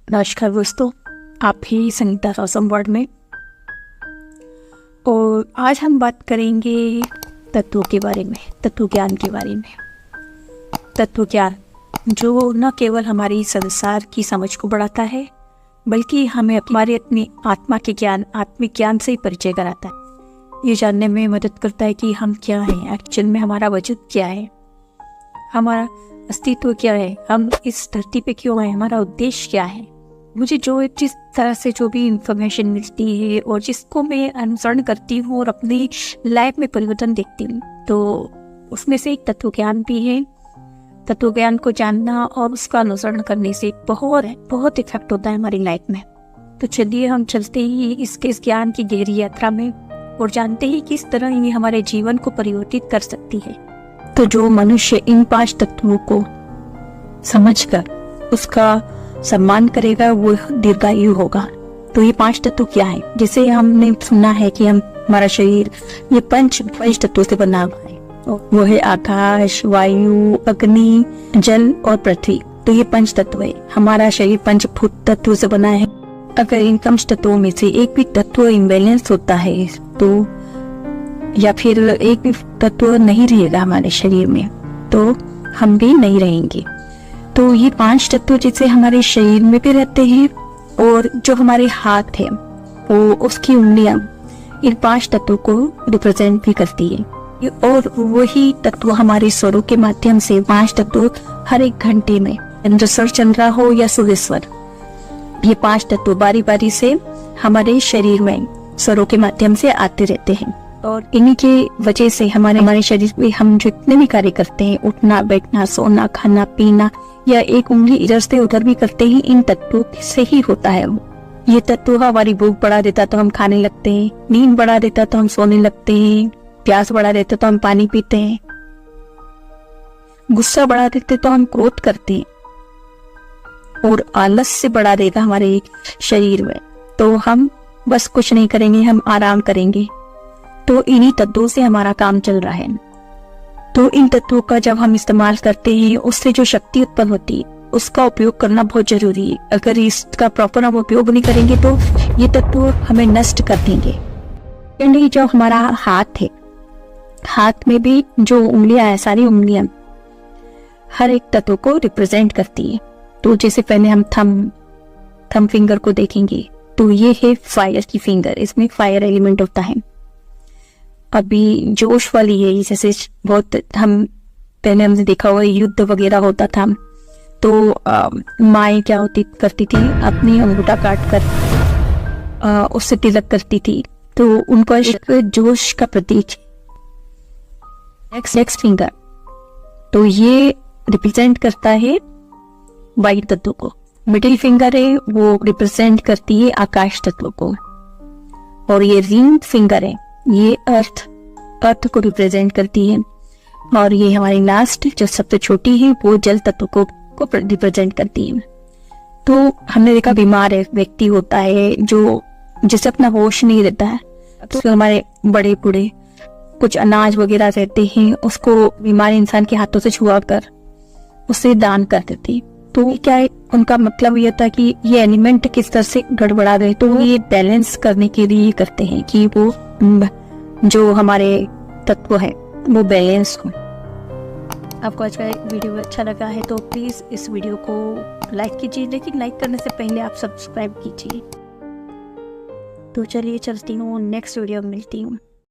नमस्कार दोस्तों, आप ही संगीता रौसम वर्ड में। और आज हम बात करेंगे तत्वों के बारे में, तत्व ज्ञान के बारे में। तत्व ज्ञान जो न केवल हमारी संसार की समझ को बढ़ाता है, बल्कि हमें अपनी आत्मा के ज्ञान, आत्मिक ज्ञान से ही परिचय कराता है। ये जानने में मदद करता है कि हम क्या हैं, एक्चुअल में हमारा वजूद क्या है, हमारा अस्तित्व क्या है, हम इस धरती पे क्यों हैं, हमारा उद्देश्य क्या है। मुझे जिस तरह से जो भी इंफॉर्मेशन मिलती है और जिसको मैं अनुसरण करती हूँ और अपनी लाइफ में परिवर्तन देखती हूँ, तो उसमें से एक तत्व ज्ञान भी है। तत्व ज्ञान को जानना और उसका अनुसरण करने से बहुत इफेक्ट होता है हमारी लाइफ में। तो चलिए हम चलते ही इस ज्ञान की गहरी यात्रा में और जानते ही किस तरह ये हमारे जीवन को परिवर्तित कर सकती है। तो जो मनुष्य इन 5 तत्वों को समझकर उसका सम्मान करेगा वो दीर्घायु होगा। तो ये 5 तत्व क्या है? जैसे हमने सुना है कि हमारा शरीर ये पंच तत्वों से बना हुआ है। वो है आकाश, वायु, अग्नि, जल और पृथ्वी। तो ये 5 तत्व है। हमारा शरीर पंचभूत तत्व से बना है। अगर इन 5 तत्वों में से एक भी तत्व इम्बैलेंस होता है तो या फिर एक भी तत्व नहीं रहेगा हमारे शरीर में, तो हम भी नहीं रहेंगे। तो ये 5 तत्व जैसे हमारे शरीर में भी रहते हैं और जो हमारे हाथ है वो उसकी उंगलियां इन 5 तत्वों को रिप्रेजेंट भी करती है। और वही तत्व हमारे स्वरों के माध्यम से 5 तत्व हर एक घंटे में स्वर चल रहा हो या सुरेश्वर, ये 5 तत्व बारी बारी से हमारे शरीर में स्वरों के माध्यम से आते रहते हैं। और इन्हीं के वजह से हमारे शरीर में हम जितने भी कार्य करते हैं, उठना, बैठना, सोना, खाना, पीना, या एक उंगली इधर से उधर भी करते ही इन तत्वों से ही होता है। ये तत्व हमारी भूख बढ़ा देता तो हम खाने लगते हैं, नींद बढ़ा देता तो हम सोने लगते हैं, प्यास बढ़ा देता तो हम पानी पीते हैं, गुस्सा बढ़ा देते तो हम क्रोध करते हैं, और आलस्य बढ़ा देगा हमारे शरीर में तो हम बस कुछ नहीं करेंगे, हम आराम करेंगे। तो इन्हीं तत्वों से हमारा काम चल रहा है। तो इन तत्वों का जब हम इस्तेमाल करते हैं, उससे जो शक्ति उत्पन्न होती है उसका उपयोग करना बहुत जरूरी है। अगर इसका प्रॉपर हम उपयोग नहीं करेंगे तो ये तत्व हमें नष्ट कर देंगे। यानी जो हमारा हाथ है, हाथ में भी जो उंगलियां है, सारी उंगलियां हर एक तत्व को रिप्रेजेंट करती है। तो जैसे पहले हम थंब फिंगर को देखेंगे तो ये है फायर की फिंगर, इसमें फायर एलिमेंट होता है। अभी जोश वाली है, जैसे बहुत हमने देखा हुआ युद्ध वगैरह होता था तो माएँ क्या करती थी, अपनी अंगूठा काट कर उससे तिलक करती थी, तो उनका एक जोश का प्रतीक। नेक्स्ट फिंगर, तो ये रिप्रेजेंट करता है वायु तत्व को। मिडिल फिंगर है, वो रिप्रेजेंट करती है आकाश तत्व को। और ये रिंग फिंगर है, ये अर्थ को रिप्रेजेंट करती है। और ये हमारी लास्ट जो सबसे छोटी है वो जल तत्व को रिप्रेजेंट करती है। तो हमने देखा बीमार एक व्यक्ति होता है जो जिसे अपना होश नहीं रहता है, तो हमारे बड़े बूढ़े कुछ अनाज वगैरह रहते हैं, उसको बीमार इंसान के हाथों से छुआ कर उसे दान कर देते। तो क्या है, उनका मतलब ये था कि ये एलिमेंट किस तरह से गड़बड़ा गए, तो ये बैलेंस करने के लिए करते हैं कि वो जो हमारे तत्व है वो बैलेंस हो। आपको आज का वीडियो अच्छा लगा है तो प्लीज़ इस वीडियो को लाइक कीजिए, लेकिन लाइक करने से पहले आप सब्सक्राइब कीजिए। तो चलिए चलती हूँ, नेक्स्ट वीडियो में मिलती हूँ।